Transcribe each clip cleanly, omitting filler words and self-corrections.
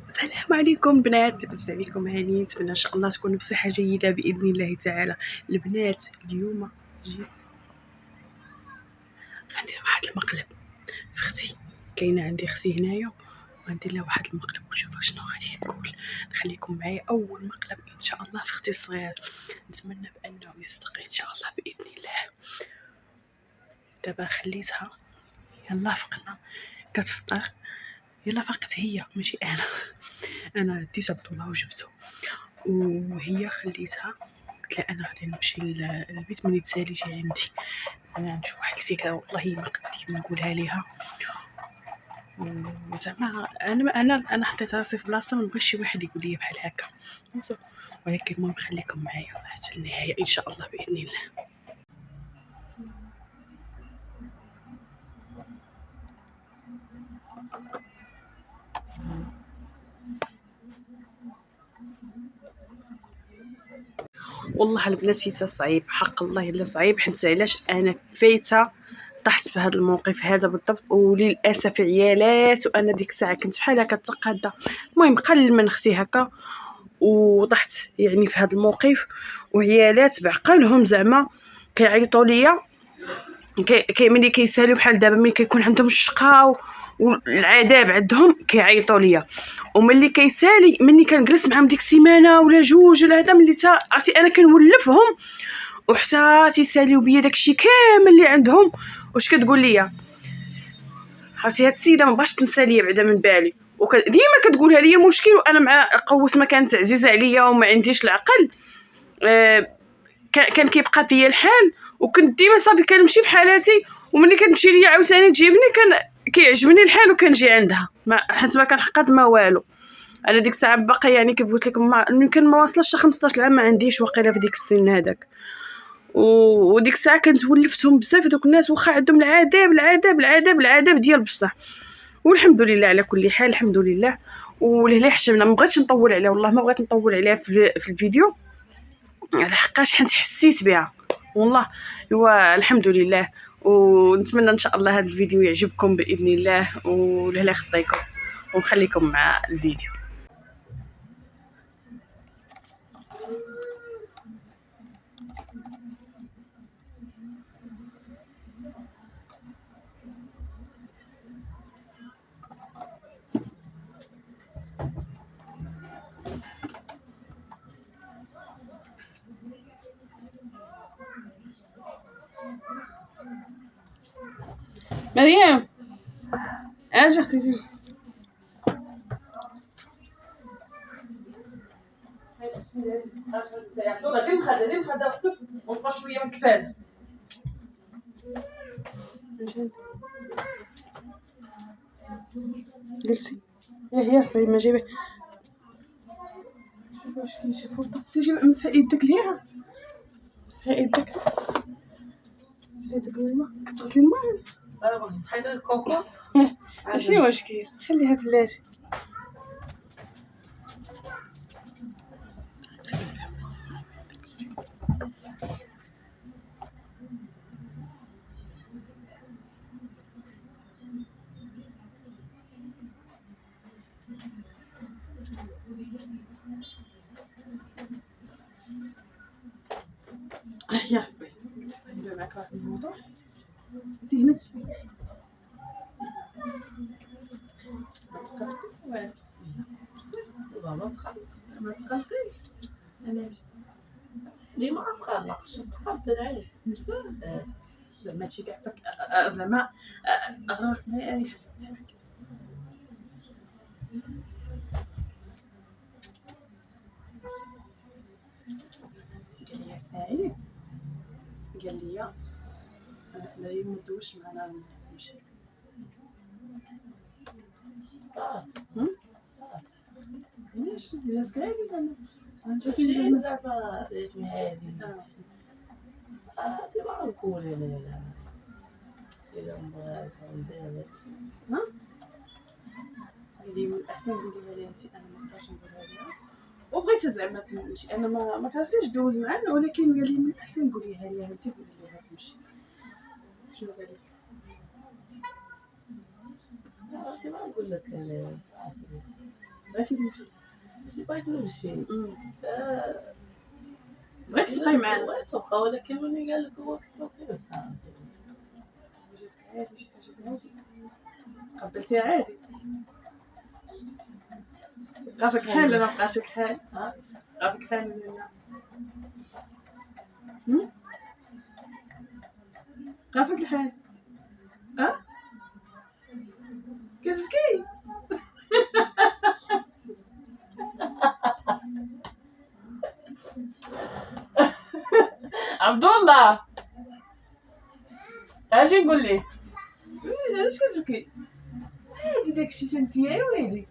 السلام عليكم بنات، لاباس عليكم؟ هانيين؟ نتمنى ان شاء الله تكونوا بصحه جيده باذن الله تعالى. البنات اليوم جيت غندير واحد المقلب في اختي، كاينه عندي اختي هنايا وغندير لها واحد المقلب ونشوف شنو غادي تقول. نخليكم معايا اول مقلب ان شاء الله في اختي الصغيره، نتمنى بانه يصدق ان شاء الله باذن الله. دابا خليتها يلا فقنا كتفطر، يلا فقت هي ماشي انا ديت الضوء وجبته وهي خليتها. قلت لها انا غادي نمشي للبيت من يتسالي جي عندي. انا عندي واحد الفكره والله ما قديت نقولها ليها، وزعما انا حطيت راسي في بلاصه ما بغيتش شي واحد يقول لي بحال هكا، ولكن المهم خليكم معايا حتى النهايه ان شاء الله باذن الله. والله البنات حتى صعيب، حق الله الا صعيب، حيت علاش انا فايته طحت في هذا الموقف هذا بالضبط، وللاسف عيالات وانا ديك الساعه كنت بحال هكا تقاده. المهم قلل من اختي هكا وطحت يعني في هذا الموقف، وعيالات بعقلهم زعما كيعيطوا ليا ملي كيساليو بحال دابا ملي كيكون عندهم الشقا والعذاب عندهم كيعيطوا ليا، وملي كيسالي مني كنجلس معاهم ديك السيمانه ولا جوج ولا هذا ملي عرفتي انا كنولفهم وحتى تيساليو بيا داكشي كامل اللي عندهم. واش كتقول ليا؟ عرفتي هاد السيده ما بغاش تنسى ليا بعدا من بالي، ديما كتقولها ليا مشكل، وانا مع قوه ما كانت عزيزه عليا وما عنديش العقل كان كيبقى فيا الحال، وكنت ديما صافي كنمشي في حالاتي، وملي كتمشي ليا عاوتاني تجيبني كان كيعجبني الحال وكنجي عندها حيت ما كنحقد ما والو. انا ديك الساعه باقي يعني كيف قلت لكم يمكن ما واصلاش 15 عام، ما عنديش واقيلا في ديك السن هذاك. وديك الساعه كنت ولفتهم بزاف دوك الناس، واخا عندهم العذاب ديال بصح، والحمد لله على كل حال، الحمد لله. ولهلا حشمنا ما بغيتش نطول عليها، والله ما بغيت نطول عليها في الفيديو على حقاش حنت حسيت بها والله. ايوا الحمد لله، ونتمنى ان شاء الله هذا الفيديو يعجبكم باذن الله، ولهلا خطيكم ونخليكم مع الفيديو. مريم اجي اختي جي. غادي نخدم خصك ونبقى شويه من كفاز. جلسي يا فريمه جيبي واش كاين فوطه، سيجي مسح يدك ليها، مسح يدك بالماء، كتغسلي الماء حيت الكوكو ماشي مشكل، خليها بلاتي. يا ربي ندير معاك واحد الموضوع زينب، ما تقلقيش. علاش؟ ديما متقلقش تقبل عليه مرتاح زعما هادشي كاع فك زعما غرك معايا انا حسيت قال لي اسمعي، قال لي لا ما تدوش معنا نمشي صافي علاش جالس غادي زعما ماشي زعما ريتني هادي ديما نقول انا إلا بغات ندير ها هذه من الاحسن نقولها لها انت، انا ما نقدرش نقولها لها وبغيت زعما تمشي، انا ما كرهتيش دوز معانا، ولكن قال لي من الاحسن نقوليها لها انت، قولي لها تمشي. شنو قال لك؟ ديما نقول لك انا بغيتي تمشي؟ ماشي بغيت نمشي. بغيتي تبقاي معانا؟ بغيت نبقى، ولكن ملي قال لك هو كيف صافي. جاتك عادي شي حاجه عادي تقبلتيها عادي؟ بقى فيك حال ولا مبقاش فيك حال؟ بقى فيك حال ولا لا؟ بقى فيك الحال؟ كتبكي؟ عبد الله اجي نقول ليه ويلي علاش كتبكي؟ عادي داكشي سنتيا يا ويلي.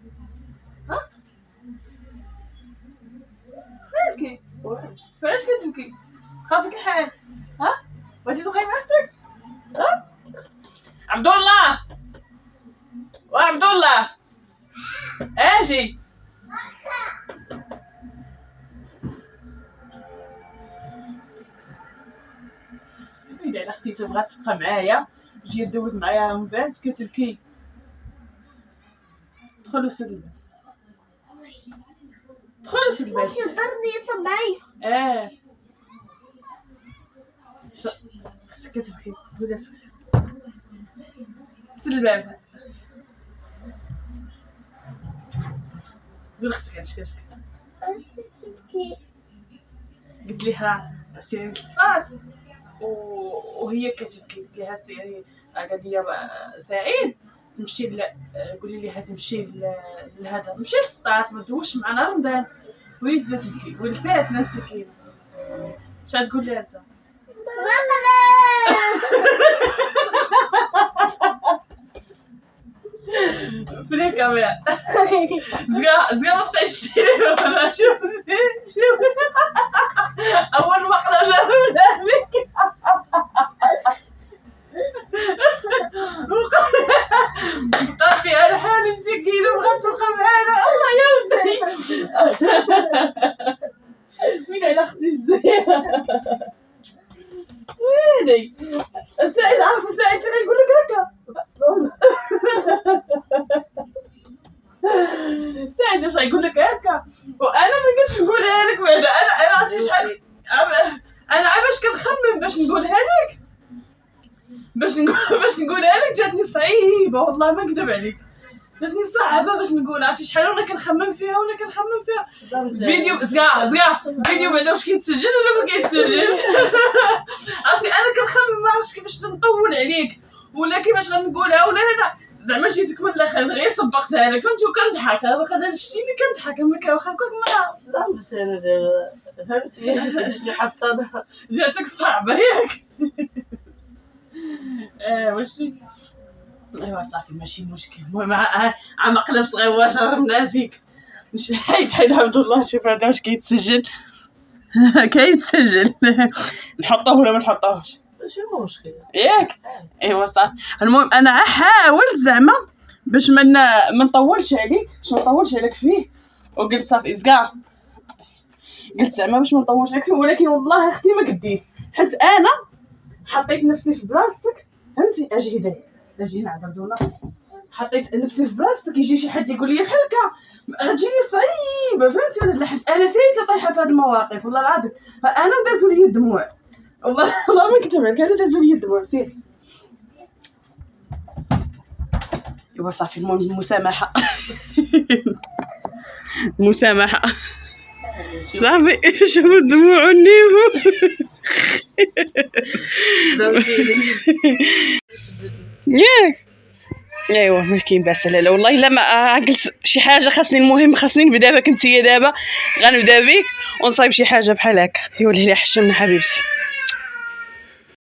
مالكي؟ علاش كتبكي؟ خافك الحال؟ بغيتي تبقاي مع اختك؟ عبد الله وعبد الله اجي. ويلي على اختي تبغى تبقى معايا تجي دوز معايا من بعد كتبكي. دخلوا سد الباب، دخلوا سد الباب. ماشي ضرني صبعي. اختك كتبكي ولا سكت؟ سد الباب. قول اختك علاش كتبكي؟ علاش تبكي؟ قلت لها سيري للصلاة وهي كتبكي. قلت لها سيري، قال لي سعيد تمشي قولي لي تمشي لهذا، مشي للصلاة ما دوش معنا رمضان. وليت تبكي والفات نفسك كاينه. اش غتقول لها انت؟ فين الكاميرا؟ زكا ما تبقاش تشيلي. شوف اول مقلب لا بك بقى فيها الحال مسكينه بغات تبقى معانا. الله يا ودي وين على اختي الزينه. ويلي سعيد عارفه سعيد غيقول لك هكا. سعيد واش غيقول لك هكا وانا ما كنتش نقولها لك بعدا. انا عرفتي شحال انا باش كنخمم باش نقولها لك، باش نقولها لك جاتني صعيبه والله ما نكذب عليك، جاتني صعبه باش نقولها. عرفتي شحال وانا كنخمم فيها فيديو زكا فيديو بعدا واش كيتسجل ولا ما كيتسجلش. عرفتي انا كنخمم ما عرفتش كيفاش نطول عليك ولا كيفاش غنقولها ولا هنا زعما جيتك من الاخر غير صبقتها لك فهمتي وكنضحك. هذا واخا شتيني كنضحك واخا كنت ما بس انا فهمتي حطها جاتك صعبه ياك. واش ايوا صافي ماشي مشكل. المهم عا مقلب صغير واش رمنا فيك. حيد عبد الله شوف هذا واش كيتسجل. كيتسجل نحطوه ولا ما نحطوهش؟ ماشي مشكل ياك. ايوا صافي. المهم انا حاولت زعما باش ما نطولش عليك فيه وقلت صافي زكا قلت زعما باش ما نطولش عليك فيه، ولكن والله اختي ما قديت حيت انا حطيت نفسي في بلاصتك فهمتي. اجي هنا اجي هنا عبد الله حطيت نفسي في بلاصتك يجي شي حد يقول لي بحال هكا غتجيني صعيبه فهمتي ولا لا، حيت انا فايته طايحه في هذه المواقف والله العظيم. انا دازوا لي الدموع والله ما نكذب عليك، انا دازوا لي الدموع. سير ايوا صافي. المهم المسامحه مسامحه صافي. شوفوا الدموع والنيفو ياك. ايوا ما كاين باس. لا والله الا ما عقلت شي حاجه خاصني. المهم خاصني نبدا بك انت دابا غنبدا بك ونصايب شي حاجه بحال هكا. ايوا اللي حشمنا حبيبتي.